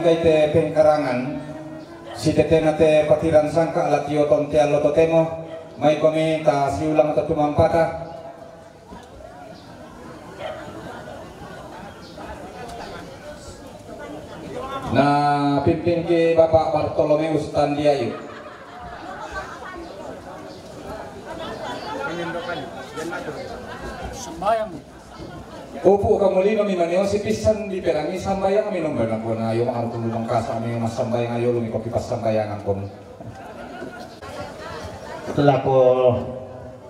kay te pengkarangan si tete na te patiran sangka latio tonte allo totemo may kami ta siulang ta tumampata na pimpin ki Bapak Bartolomeus Tandiayu. Sembayang. Upo ka muli no mimaneo si pisan di perangi sambayang kami nomba na po na yung araw tulong kasa kami mas sambayang ayo lumi kopi pas sambayangan ko. Setelah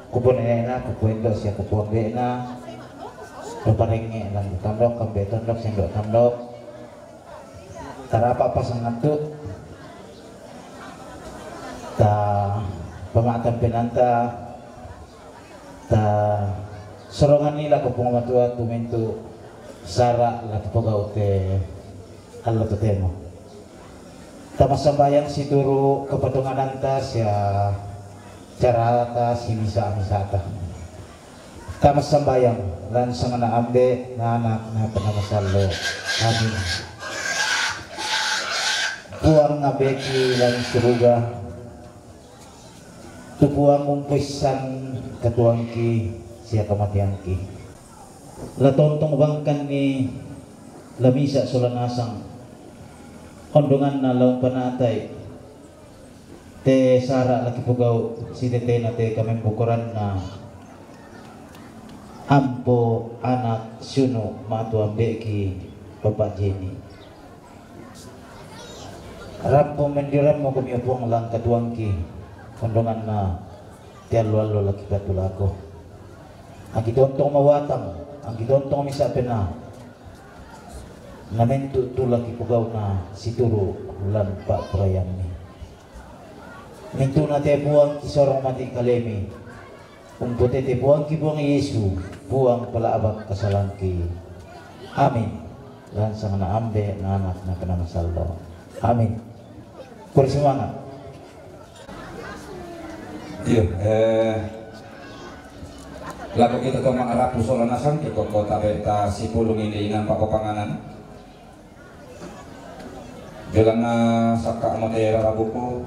kupon na kupon do siya kupon be na paparingi lang tandok kambe tandok sendok tandok tarapa pasangan tu ta pematan penanta ta sorongan nila kupong matua tumintu sara la tupagaw te allo temo tamasambayang si turu kepatungan anta siya cara ta si misa-misata tamasambayang lan sangana ambe na anak na panamasalo amin puang ngabeki lan suruga tupuang umpisan katuangki siya kamatiangki latontong bangkan ni lamisa sulanasang ondongan na laong panatay te sara laki pugaw si tete na te kaming bukuran na ampo anak suno matuambe ki Bapak Jenny rampo mendiram mo kami upong lang katuangki ondongan na tialo-alo laki patulako ang kitontong mawatang ang kitontong misapin na namin tulak ipugaw na situro ulan pa prayan ni minto na te buang kisorong mati kalemi kung puti te buang kibuang Yesu buang palaabak kasalangki amin lan sang naambe na anak na panamasalo amin kursimangat. Iya, lagu kita ke mengarah pusolan asang ke kota beta si pulung ini dengan pakopanganan jalan saka mate rabuku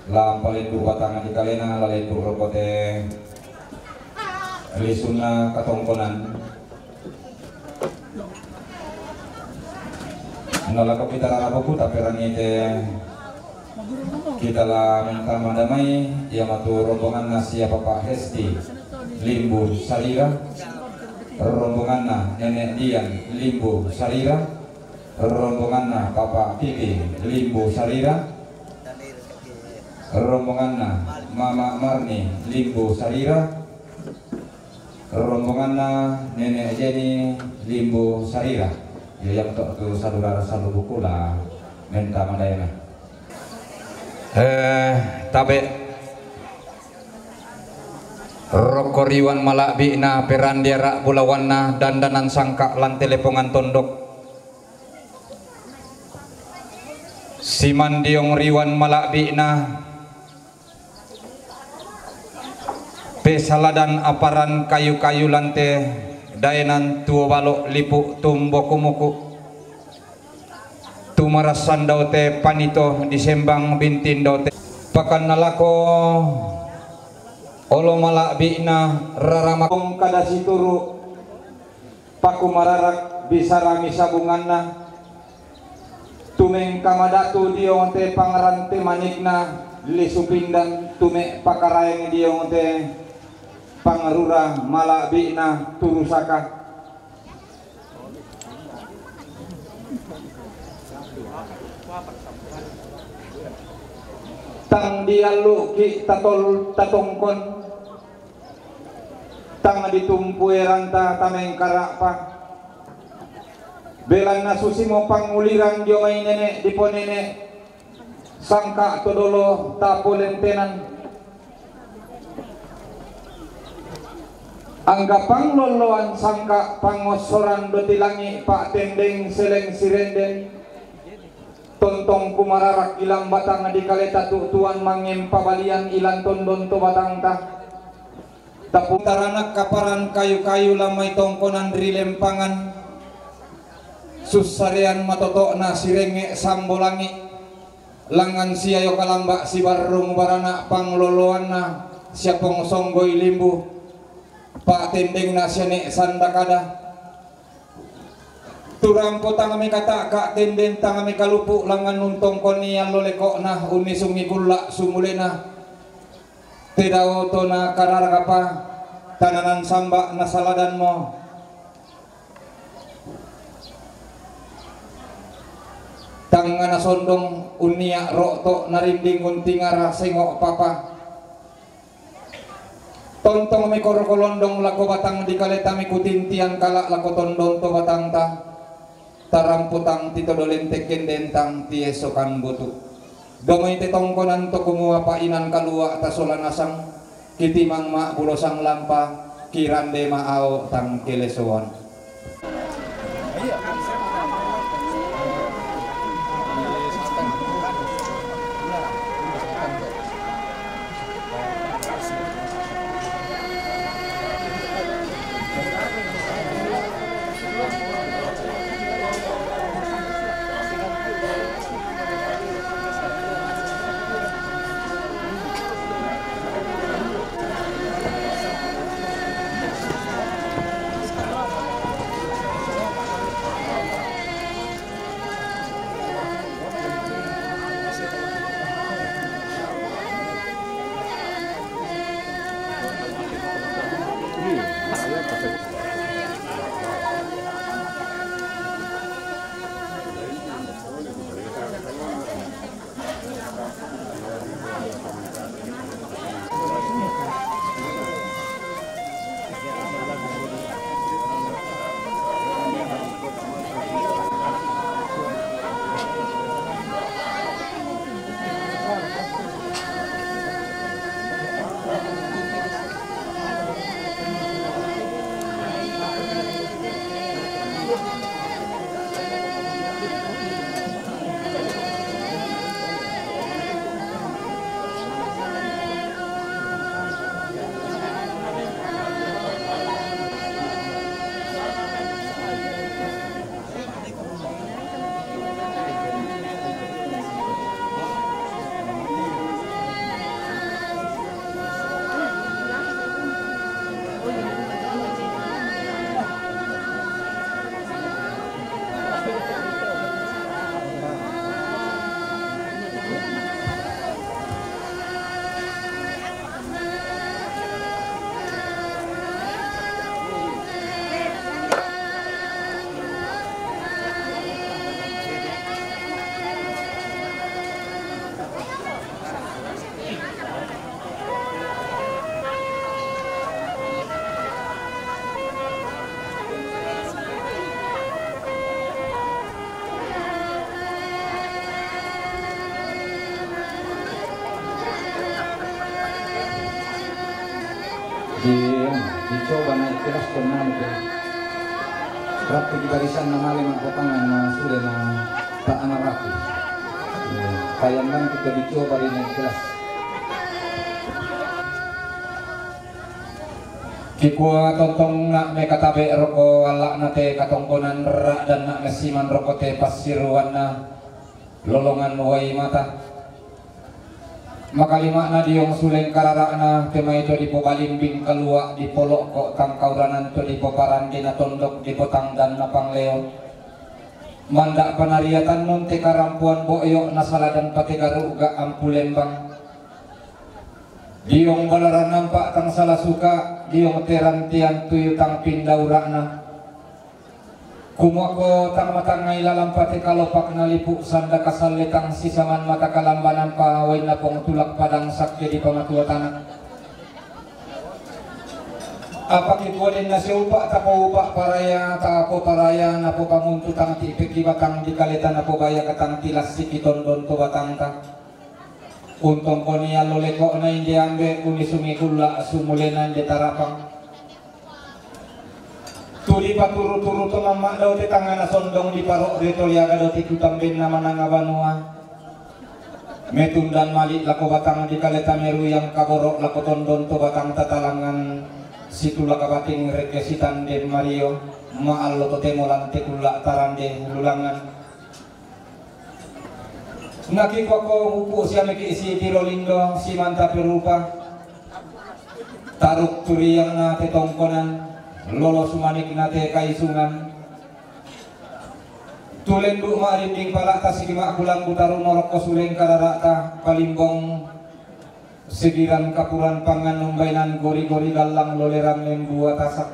lampalin dua tangan di kalena lalin dua rokote lisuna katongkonan nalaga kita rabuku tapi rangi kita lah minta madamai ya matu rombongan nasi Bapak Hesti Limbu Sarira rombongan na Nenek Dian Limbu Sarira rombongan na Bapak Pipi Limbu Sarira rombongan na Mama Marni Limbu Sarira rombongan na Nenek Jenny Limbu Sarira ya yang untuk saudara buku lah minta madayana tabe rokoriwan malakbina perandiara bulawanna dandanan sangka lan telepongan tondok simandiong riwan malakbina pesaladan aparan kayu-kayu lante daenan tua balok lipuk tumbokumuku tumarasan daute panito disembang bintin daute pakan nalako olo malakbina raramakong kada situru paku mararak bisa rami sabunganna tumeng kamadatu diong te pangarante manikna lisupindan tume pakarayang diong te pangarura malakbina turusaka tang dialu ki tatongkon tang ditumpuy ranta tameng karapa belan na susimo panguliran dio may nene di po nene sangka todolo tapulentenan anggapang loloan sangka pangosoran dotilangi pak tendeng seleng sirenden tontong kumararak ilang batang di kaleta tuan mangem pabalian ilang tondon to batang ta tapung taranak kaparan kayu-kayu lamay tongkonan ri lempangan susarian matoto na sirenge sambolangi langan siayo kalamba si barung barana pangloloan na siapong songgoy limbu pa tendeng na siyane sandakada turampo tangami kata ka tenden tangami kalupu langan nuntong konian loleko na unisungi gula sumulena tidak to na kararagapa tananan samba na saladan mo tangana sondong unia rokto narinding untingara sengok papa tontong mi korokolondong lako batang di kaleta mi kutintian kalak lako tondong to batang ta taramputang tito dolentek kendentang tiesokan butu domay titongkonan to kumuha painan kalua tasolan asang kitimang ma bulosang lampa kirande maao tang kilesuan. dicoba naik kelas tenang itu praktik di barisan namanya mengkotangan na sudah na tak anak rapi kayak nang kita dicoba di naik kelas kikuha tontong nak me katabe roko alak nate katongkonan rak dan nak mesiman roko te pasiruan na lolongan wai mata makalima na diong suleng karara na tema itu di pobalimbing keluak di polok kok tangkauranan to di poparan di natondok di potang dan napang leo mandak panariatan non te karampuan boyok nasala dan patigaru ga ampulembang diong balaran nampak tang salah suka diong terantian tuyu tang pindaura na kumako tang matangai lalam pati kalopak nalipu sanda kasal letang sisaman mata kalambanan pawai na pong tulak padang sak jadi pamatua tanah apa kitualin na si upa tapo upa paraya tapo paraya na po pamuntu tang tipik di batang di kalitan na po baya katang tilas si kitondon to batang ta untong konia loleko na hindi ambe unisumi gula sumulena di tarapang tuli paturu-turu to mama daw ti tangana sondong di parok dito liaga daw ti tutambin naman ang abanua metundan mali lako batang di kaleta meru yang kaborok lako tondon to batang tatalangan situla kabating rekesitan den Mario maallo to temo lante kula tarande lulangan nakikwa ko upo siya miki si Tirolindo si Manta Perupa taruk turiyang na tetongkonan lolo sumanik na te kaisungan tulen du marinding palata si gima kulang butaru norok kosuleng kararata palimbong segiran kapuran pangan numbainan gori-gori galang lolerang lembu atasak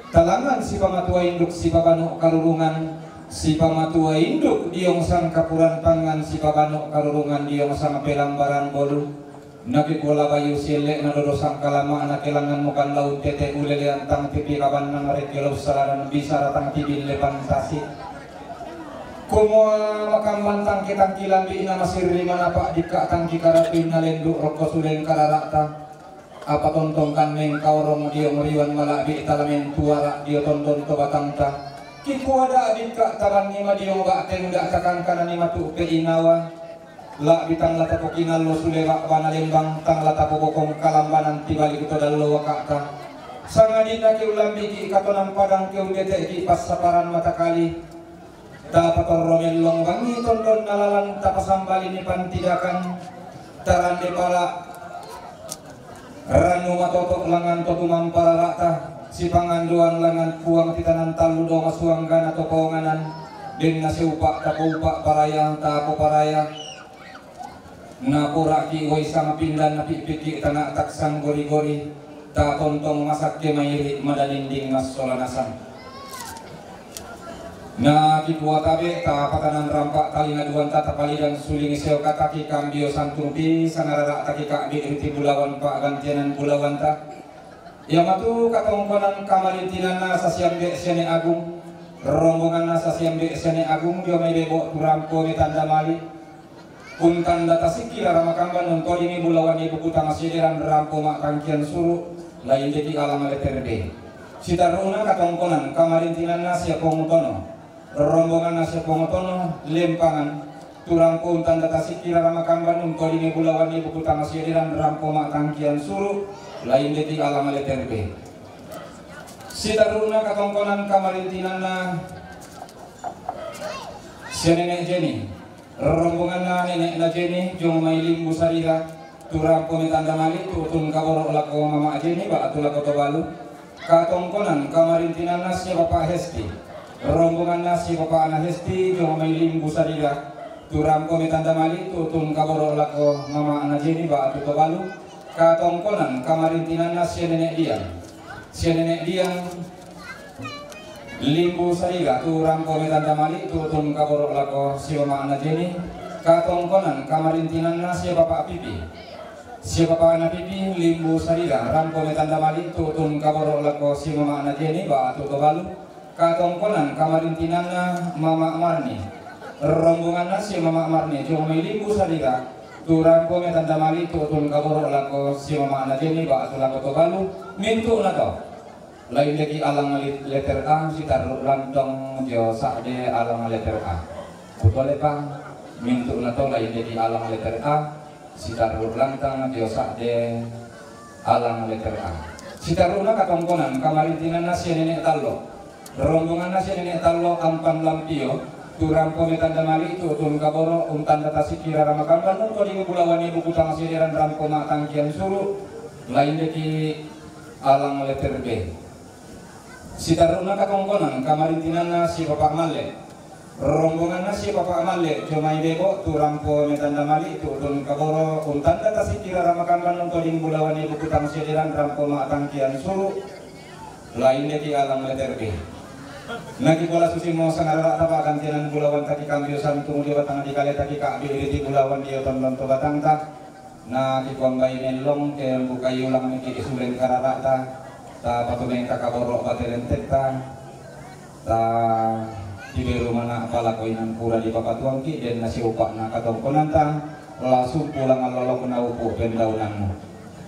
talangan si pamatua induk si papanu karurungan si pamatua induk diong sang kapuran pangan si papanu karurungan diong sang pelambaran bolu naki bola bayu silek nadodo sang kalama anak kelangan mukan laut tete ulele antang tipi kaban nang rekelau salaran bisa ratang tibil lepan tasik kumua makam bantang kitang kilang di ina masir lima napa dika tangki karapin nalenduk rokok suleng kararakta apa tontongkan meng kaurong dia meriwan malak di talamen tuara dia tonton to batangta kiku ada dika taban nima dia mbak tengdak takang kanan nima tu ke inawa la bitang lata pokinal lo sulewak bana lembang tang lata pokokong kalambanan tibalik itu dalo wakakta sangadina ki ulam biki katonang padang ki undete ki pas saparan mata kali dapat romel long bangi tonton nalalan tapasambali ni pantidakan tarande pala ranu matotok langan totumam para rata si panganduan langan puang titanan talu dong asuang gana tokonganan den nasi upak tapo upak paraya tapo paraya napura ki woi sama pindan napi piki tanah taksang gori-gori ta tontong masak ke mairi madalinding mas solanasang na kikuat tabe ta patanan rampak tali ngaduan tata pali dan suling seo kataki kambio santumpi sanarara taki kak di riti bulawan pak gantianan bulawan ta yamatu katongkonan kamarintinan na sasiambe sene agung rombongan na sasiambe sene agung dio may bebo turampo ni tanda mali kuntan data sikila ramakamban untuk ini bulawan ibu kutang asidiran rampo mak kangkian suru lain jadi alam leterde sitaruna katongkonan kamarintinan na siya pongutono rombongan nasi pongotono lempangan turangko tanda tasik kira ramakamban untuk ini bulawan ibu kutang asidiran rampo mak tangkian suru lain detik alam leterbe sitaruna katongkonan kamarintinan na si nenek Jenny rombongan na nenek na Jenny jong may limbu sarira turangko ni tanda mali tutun kaboro lako mama Jenny ba atula ko tobalu katongkonan kamarintinan na si Bapak Hesti rombongan nasi Bapak Anak Hesti jong may limbu sarira turamko mi tanda mali tutun kaboro lako mama Anak Jenny ba atu tobalu katongkonan kamarintinan nasi nenek diang limbu sarira turamko mi tanda mali tutun kaboro lako si mama Anak Jenny katongkonan kamarintinan nasi Bapak Pipi si Bapak Anak Pipi limbu sarira ramko mi tanda mali tutun kaboro lako si mama Anak Jenny ba atu tobalu katongkonan kamarintinan na Mama Marni rombongan na si Mama Marni jong may limbu sarira turang ko may tanda mali tutun kaburo lako si Mama Anak Jenny ba ato lako tobalu minto na to lain lagi alang letter A si taruh lantong jo sakde alang letter A putole pa minto na to lain lagi alang letter A si taruh lantong jo sakde alang letter A si taruh na katongkonan kamarintinan na si nenek talo rombongan nasi nenek talo ampan lampio turang kome tanda mali tutun kaboro untan data sikira ramakamban nunto di bulawan ibu kutang asidiran rampo mak tangkian suru lain deki alang letter B sitaruna katongkonan kamarintinan nasi Bapak Male rombongan nasi Bapak Male jomai bebo turang kome tanda mali tutun kaboro untan data sikira ramakamban nunto di bulawan ibu kutang asidiran rampo mak tangkian suru lain deki alang letter B nagi bola susi mo sangarara tapa kantianan bulawan taki kambio santung di batang di kale taki kak di bulawan dia tonton to batang ta na ki kwambay melong ke buka yulang ni ki sulen kararata ta patuleng kakaboro batelen teta ta di beru mana pala koinan pura di papatuang ki den nasi upak na katongkonan ta langsung pulang alolong na upo pendaunan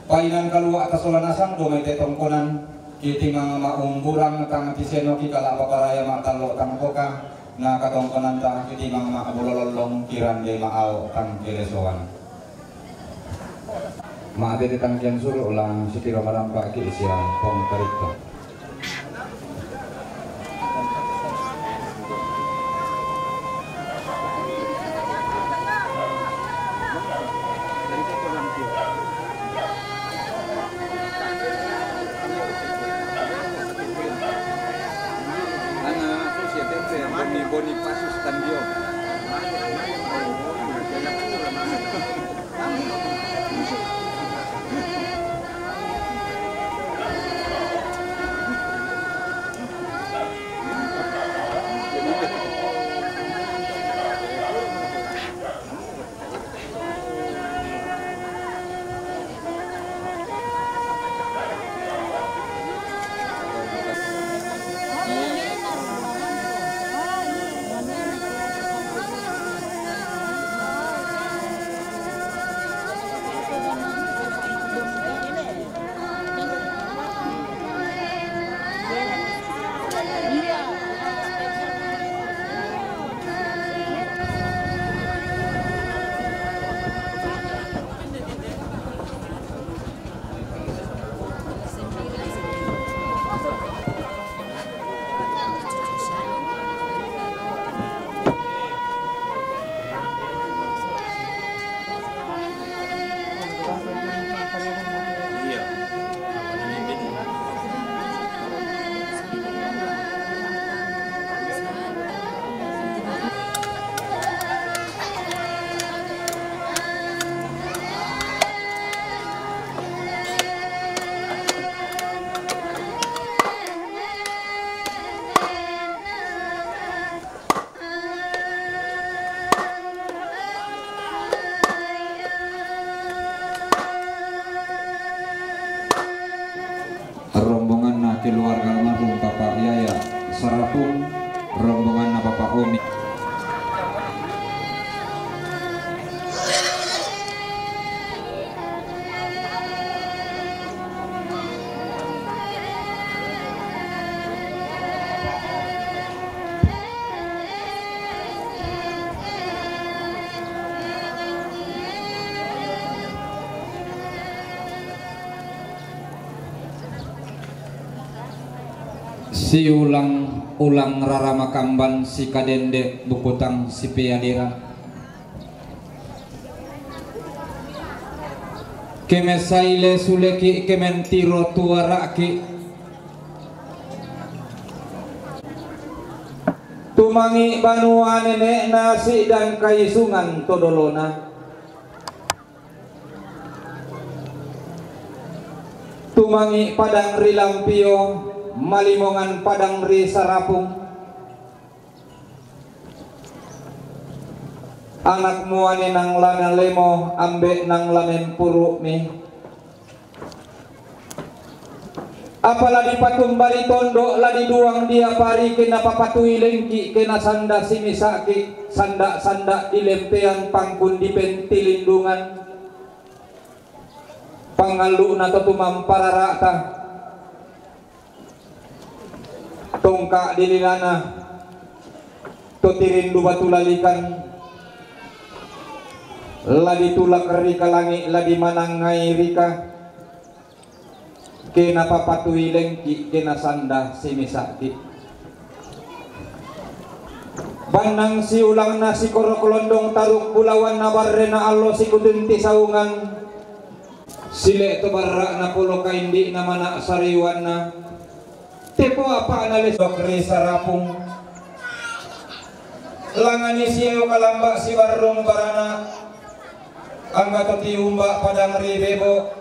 painan kalua atas solanasang domay tetongkonan kiti mga maumburang tang tiseno ki kala paparaya matalo tang koka na katongkonan ta kiti mga maabulololong kirande maaw tang kilesoan maade tang kian suru ulang sitiro marampa ki isya pong karito uni. Si ulang rara makamban si kadende bukutang si piadira kemesaile suleki kementiro tuaraki tumangi banua nenek nasi dan kaisungan todolona tumangi padang rilampio malimongan padang ri sarapung anak muane nang lana lemo ambe nang lamen puru mi apalah di patumbali tondo ladi duang dia pari kena papatui lengki kena sanda simisaki sanda di lempean pangkun di pentilindungan pangalu na tutumam pararata tongka dililana totirin dua tulalikan ladi tulak rika langi ladi manangai rika kena papatui lengki kena sanda simisaki banang si ulang nasi koro kolondong taruk pulauan nabarrena allo si kudunti saungan sile to barra na pulo kaindi na mana sariwan na tepo apa analis dokri sarapung langani siyo kalamba si warung barana angga to tiumba padang ribebo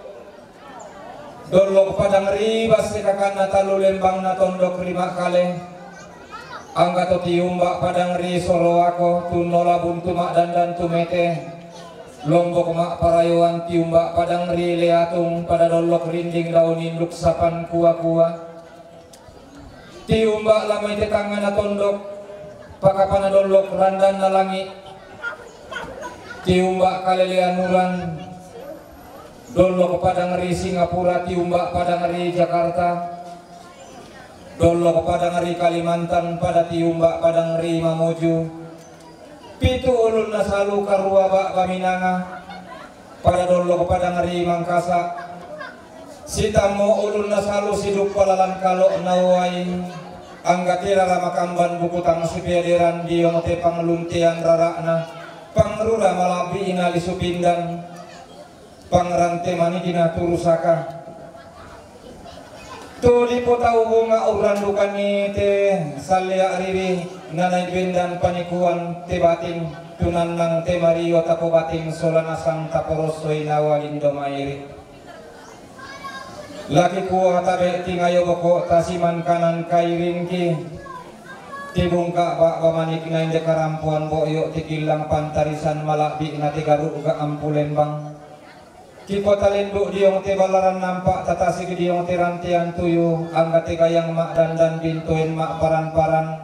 dolok padang ribas si kakana talu lembang na tondok rima kale angga to tiumba padang ri soroako tunola buntu mak dandan tumete lombok mak parayuan tiumba padang ri leatung pada dolok rinding daunin luksapan kuah-kuah tiumba lamai tetangan na tondok pakapana dolok randan na langi tiumba kalelianuran dolok padang ri Singapura tiumba padang ri Jakarta dolok padang ri Kalimantan pada tiumba padang ri Mamuju pitu ulun na salu karua bak paminanga pada dolok padang ri Mangkasa sitamo ulun na salu siduk palalan kalo nawain angga tira lama kamban bukutang sipiadiran diong te pangluntian rarakna pangrura malabi inali supindan pangrante mani dina turusaka tu lipo tau bunga uran dukani te salya riri nanay bindan panikuan te bating tunan nang te mario tapo bating solanasang taporosoy nawalin domairi laki kuah tabe tingayo boko tasiman kanan kairingki tibungka bak bamanik na inda karampuan boyo tikilang pantarisan malakbi na tigaru ga ampulembang kipo talinduk diong te balaran nampak tatasi diong te rantian tuyu angga tigayang mak dandan bintuin mak paran-paran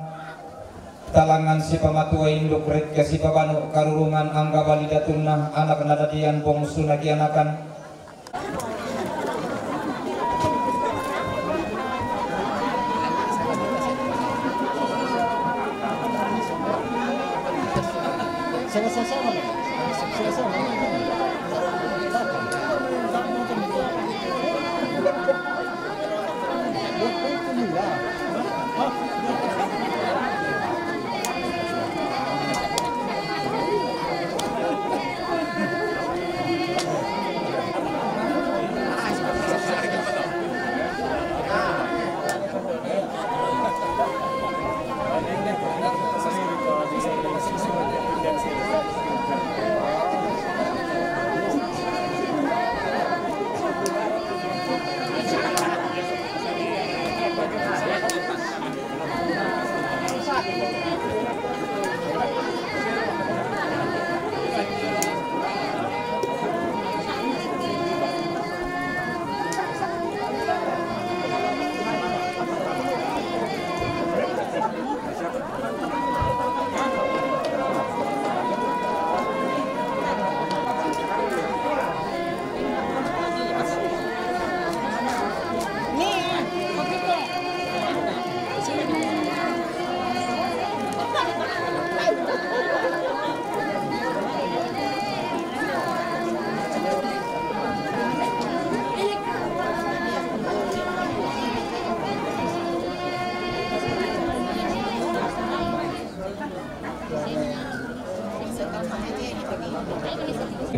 talangan si pamatua induk red ke si pabanu karurungan angga balidatunna anak nadadian bongsu nakianakan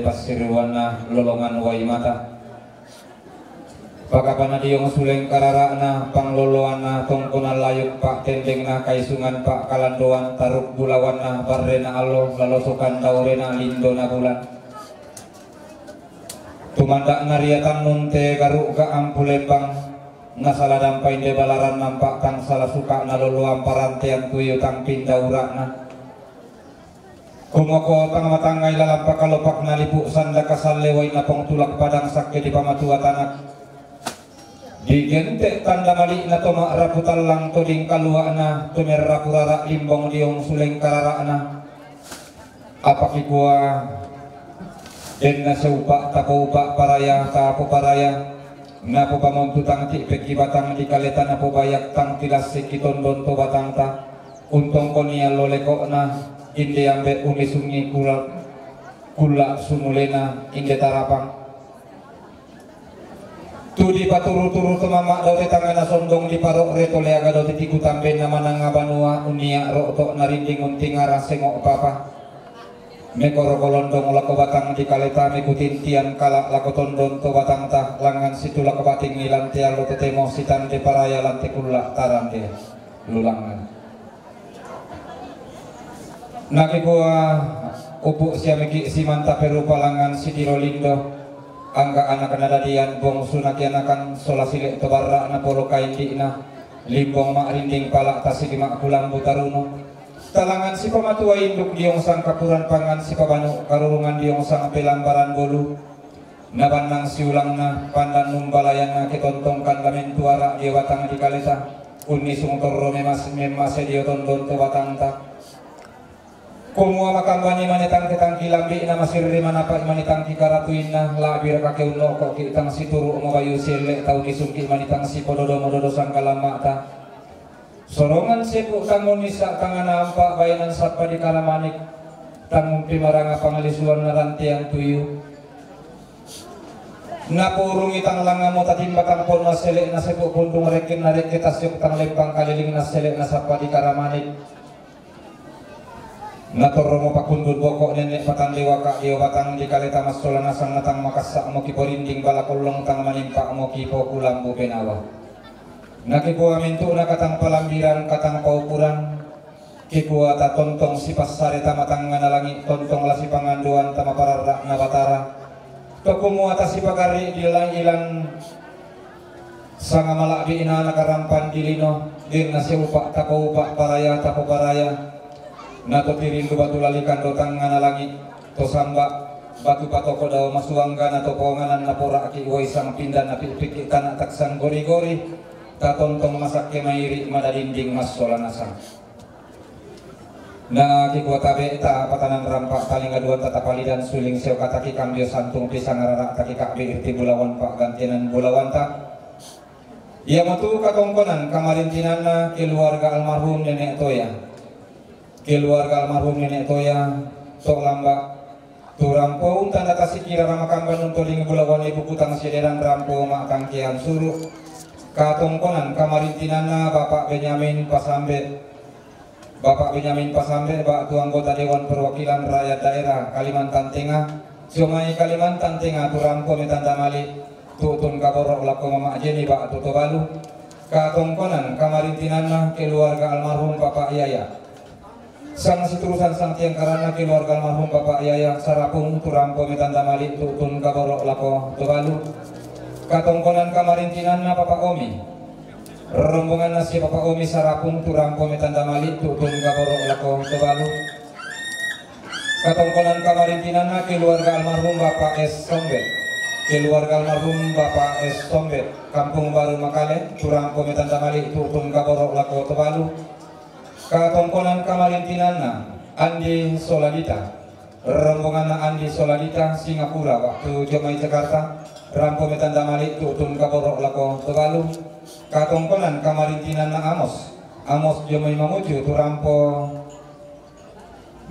Pasirwan na lolongan way mata Pakapana diyong suleng karara na pangloloan na tongkonan layuk pak tendeng na kaisungan pak kalandoan taruk bulawan na barre na alo lalosukan daure na lindo na bulan tumandak na riatan munte garuk ka ampulembang nasala dampay de balaran nampak tang salah suka na loloan parantian tuyo tang pindaura na kumoko tang matangay lalampak kalopak na lipu sanda kasaleway na pong tulak padang sakit di pamatua tanak digente tanda mali na toma raputal lang to ding kalua na tumerra kurara limbong diong suleng karara na apa kikuha den na seupa tako upa paraya tapo paraya na po pamontu tang ti peki batang di kaleta na po bayak tang tilas sikiton don to batang ta untong konia loleko na inde ambe unisungi kula sumulena inde tarapang tu di paturu-turu tu mama daw tangan na sondong di parok reto leaga daw titiku tamben naman nga banua unia roto narinding unting arang sengok papa mekoro kolondong lako batang di kaleta mikutin tian kalak lako tondon to batang ta langan situ lako bating nilan tialo tetemo sitan de paraya lanti kulak taran de lulangan nakikuha upu siya miki si manta peru palangan si dirolindo angga anak nadadian bong sunakian akan solasile tobarra na polo kaindi na limbong makrinding palak tasigi makulang butaruno talangan si pamatua induk diong sang kapuran pangan si pabanu karurungan diong sang pelambaran bolu nabanang siulang na pandan numbalayan na kitontongkan lamin tuara dia batang di kaleta unisung torro memase dia tondon to batang ta kumua makambani manitang kitang kilambi na masirri manapa manitang kikaratuin na labir kakeuno kok kitang situru mabayu sile tau disungki manitang si pododo mododo sang kalama ta sorongan sipu tangon nisa tangan nampak bayanan satpa di kalamanik tanggung pimaranga pangalisuan na rantiang tuyu napurung itang langamo tatimbatang pon na sile na sipu kundung rekin na rekitas yung tang lempang kaliling na sile na satpa di kalamanik natoro mo pakundud boko nenek patandewa ka iyo batang di kaleta masola nasang natang makasak mo kiporinding balakulong tang manimpa mo kipo kulambu penawa nakipuwa mintu na katang palambiran katang paupuran kipuwa ta tontong si pasare tamatang nganalangi tontong la si panganduan tama pararra na batara tokumuwa ta si pagari dilang ilang sanga malakbi ina nakarampan dilino din na si upa tako upa paraya tako paraya nato tirindu batu lalikan do tangan langit to samba batu patoko daw masuangga nato ponganan na pura ki uway sang pindan na pipik tanah taksang gori-gori tatontong masak kemairi madadinding mas solanasang na kikuwa tabe ta patanan rampak taling aduan tatapalidan suling sew kataki kambio santung pisang ararak taki kakbe irti bulawan pak gantinan bulawan ta ia matu katongkonan kamarintinan na keluarga almarhum nenek toya keluarga almarhum nenek toya tok lamba tu rampo tanda tasikira ramakamban untuk ling bulawan ibu kutang sederan rampo makang kian suruh katongkonan kamarintinana Bapak Benyamin Pasambe Pak anggota Dewan Perwakilan Rakyat Daerah Kalimantan Tengah Sungai Kalimantan Tengah tu rampo metanda mali tutun kaborok lako mama jeni Pak tutobalu katongkonan kamarintinana keluarga almarhum Bapak Yaya sang siturusan sang tiang karana keluarga almarhum Bapak Yaya sarapung turampo metanda malik tutun kaborok lako tubalu katongkonan kamarintinan na Bapak Omi rombongan nasi Bapak Omi sarapung turampo metanda malik tutun kaborok lako tubalu katongkonan kamarintinan na keluarga almarhum Bapak S. Sombet keluarga almarhum Bapak S. Sombet Kampung Baru Makale turampo metanda malik tutun kaborok lako tubalu katongkonan kamarintinana Andi Soladita rombongan Andi Soladita Singapura waktu Jomai Jakarta rampo metanda malik tutun kaborok lako tubalu katongkonan kamarintinana Amos Jomai Mamuju tu rampo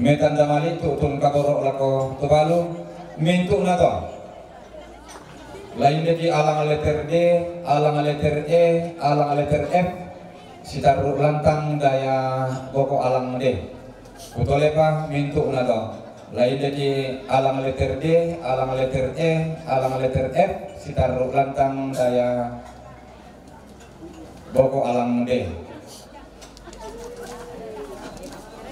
metanda malik tutun kaborok lako tubalu mintu nato lain lagi alang letter D alang letter E alang letter F sitaruk lantang daya boko alang de kutolepa mintu na to lain dari alang letter D, alang letter E, alang letter F, sitaruh lantang daya boko alang D.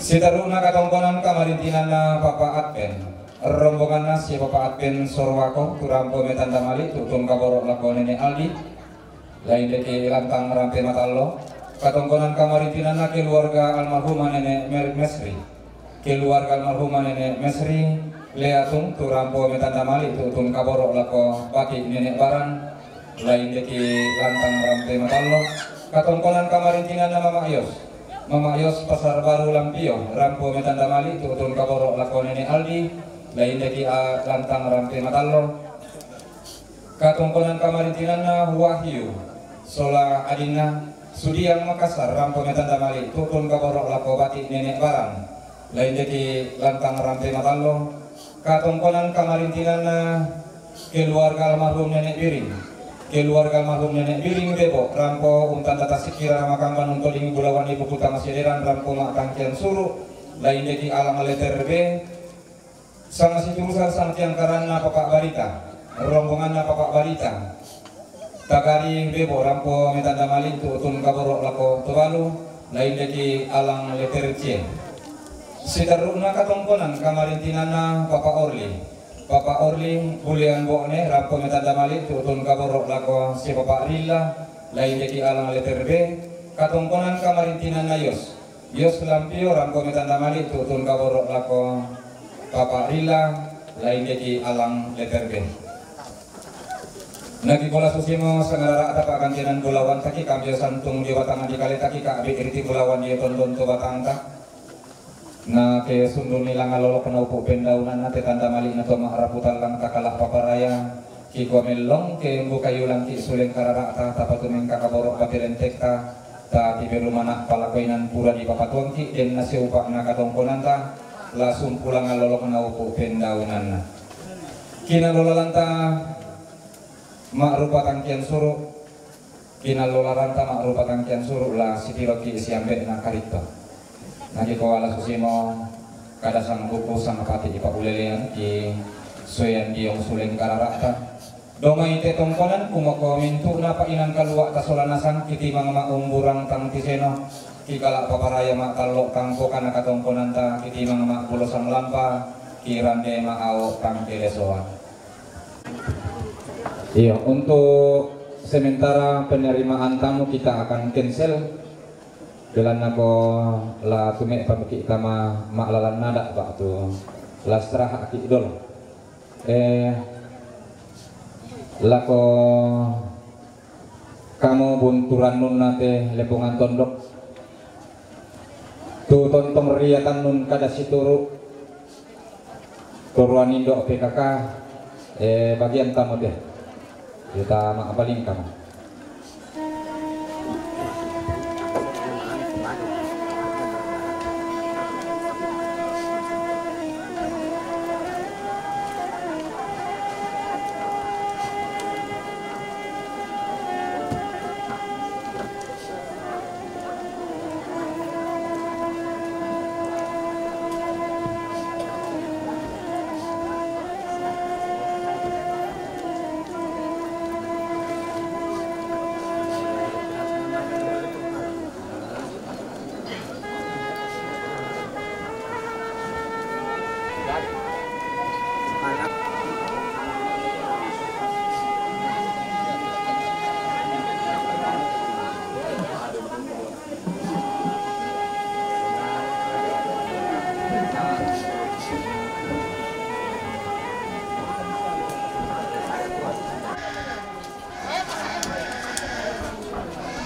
Sitaruh na katongkonan kamarintinan na Papa Adven, rombongan na si Papa Adven Sorwako, turampo metanda mali, tutun kaborok lako nene Aldi, lain dari lantang rampe matallo, katongkonan kamarintinan na keluarga almarhumah nene Mesri. Keluarga almarhumah nenek Mesri leatung turampo metanda mali tutun kaborok lako baki nenek Baran lain deki lantang rampe matallo katongkonan kamarintinan na Mama Yos Pasar Baru Lampio rampo metanda mali tutun kaborok lako nenek Aldi lain deki lantang rampe matallo katongkonan kamarintinan na Wahyu Sola Adina Sudiang Makassar rampo metanda mali tutun kaborok lako baki nenek Baran lain jadi lantang rampe matallo katongkonan kamarintinan na keluarga almarhum nenek Biring bebo rampo untan tata sikira makamban untuk ling bulawan ibu kota Masederan rampo makangkian suruh lain jadi alang letter B sama si jurusan santiang karana Bapak Barita rombongan na Bapak Barita tagari bebo rampo metanda mali tutun kaborok lako tobalu lain jadi alang letter C. Sitaruna katongkonan kamarintinan na Papa Orli bulian bokne rampo metanda mali tutun kaborok lako si Papa Rilla lain jadi alang letter B katongkonan kamarintinan na Yos Lampio rampo metanda mali tutun kaborok lako Papa Rilla lain jadi alang letter B. Nagi bola susimo sangarara atapa kantinan bulawan taki kambio santung di watangan di kali taki ka abi iriti bulawan dia tonton to batang ta na ke sundu nilang alolo penaupo pendaunan na tetanda mali na to maharaputan lang takalah paparaya ki gomelong ke bukayu lang ki suleng kararata tapatumeng kakaborok patirentek ta ta tiberu mana palakoinan pura di papatuang ki den na seupak na katongkonan ta lasung pulang alolo penaupo pendaunan na kinalola lanta makrupa tangkian suruh kinalola lanta makrupa tangkian suruh la sipiro ki siambe na karito nagi ko ala susimo kada sang buku sang pati ipa ulelean ki soyan diong suleng kararata domai te tongkonan kumako mintu napa inan kalua tasolanasan kiti mga maumburang tang tiseno ki kala paparaya mak talok tang pokana katongkonan ta kiti mga makbulosang lampa ki rande maao tang telesoa. Iya, untuk sementara penerimaan tamu kita akan cancel. Belan nako la tumek pamiki kama maklalan nada pak tu lastrah aki idol lako kamu bunturan nun nate lepungan tondok tu tontong riatan nun kada situru turuan indok PKK bagian tamu deh kita mapaling kamu.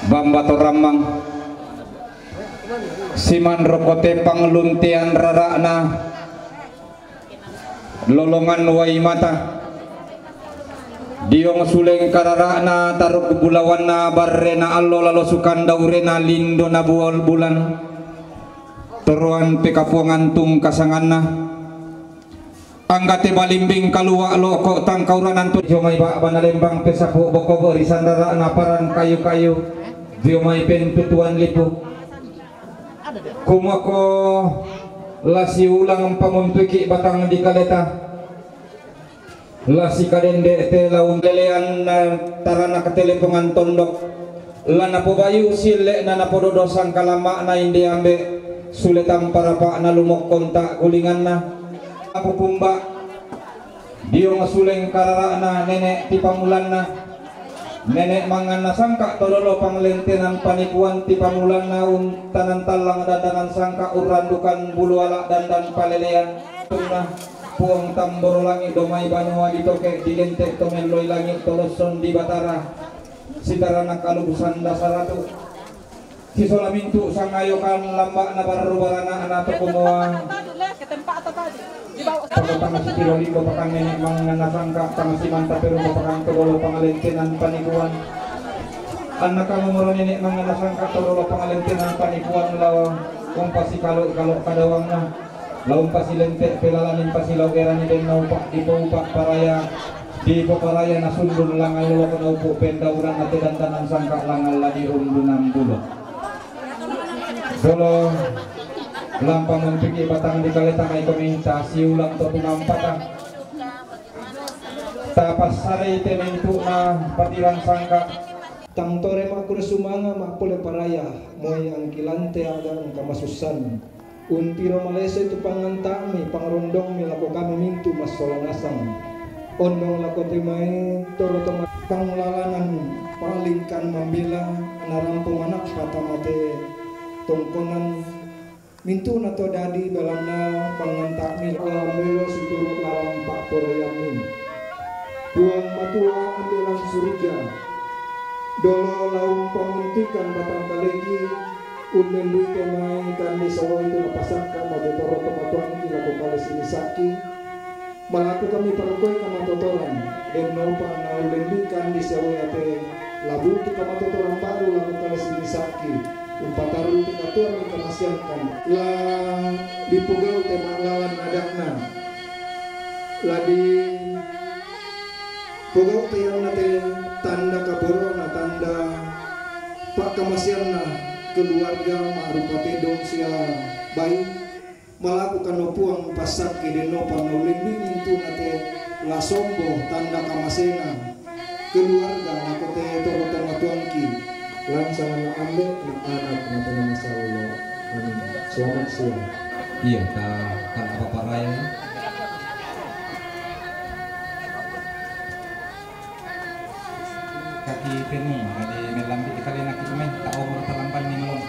Bambato ramang siman rokote pangluntian rarana lolongan wai mata diong suleng kararana taruk bulawan na barrena allo lalo sukan daurena lindo na buol bulan teruan pekapuangan tung kasangan na anggate balimbing kalua loko tangkauran antu jomai ba banalembang pesapu boko berisan rarana paran kayu-kayu diomai pentutuan lipu kumako lasi ulang pamuntuki batang di kaleta lasi kadende te laun lelean na tarana katelepongan tondok lana po bayu sile na napododo sang kalama na indi ambe suletam para pa na lumok kontak gulingan na apu pumba dio ngasuleng karara na nenek tipamulan na nenek mangan na sangka todolo panglentenan panikuan tipamulan na untanan talang dandanan sangka urandukan bulu alak dandan palelean tuna puang tambor langit domai banua ditoke dilentek tomeloy langit toloson di batara sitarana kalubusan dasaratu sisola mintu sangayokan lamba na barubarana anato kumua pagkatang si Tirolindo pakang nenek mga nasangka pang si Manta pero pakang todolo pangalentenan panikuan anak kamumuro nenek mga nasangka todolo pangalentenan panikuan law kung pasikalo kadawang na laung pasilente pelalanin pasilaw erani den naupak di paupak paraya di paparaya nasundun langal lo kanaupo pendauran ate dandanan sangka langal ladi rundunam dulo solo lampang mempiki batang di kaleta kay kominta siulang to tunampata tapas sare tementu na patiran sangka tangtore makure sumanga makule paraya moy ang kilante agang kamasusan untiro malesa itu pangantami pangrondong milako kami mintu mas solanasang ondong lako timai toro toma panglalanan palingkan membela narampung anak kata mate tongkonan mintu nato dadi balana pangantami alamelo siturut lalang pak poreyamin buang matua ambilan surga dolo laung pamuntikan batang kalegi unen lui kemai kandi sawo itu napasaka matotoro tomatuan kila ko kali sinisaki malaku kami parukoi kama totoran den nopa na ulen lui kandi sawo ate labu tu kama totoran baru laku kali sinisaki umpataru tu katuan kamasiankan la dipugau tema lawan adakna la di pugau tayang nate tanda kaborona tanda pak kamasianna keluarga ma'rupate dong sia bayi melakukan nopuang pasak kideno panauling itu nate la sombo tanda kamasena keluarga nakote torotan matuangki langsung na ambe anak nate nama Allah amin selamat siang iya ka apa raya kaki peni kali melambi kali nak main tak umur talampan ni melong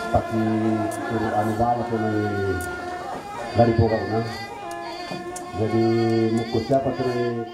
Pati suruh anu bala ko dari pokok na. Jadi mukus siapa tuh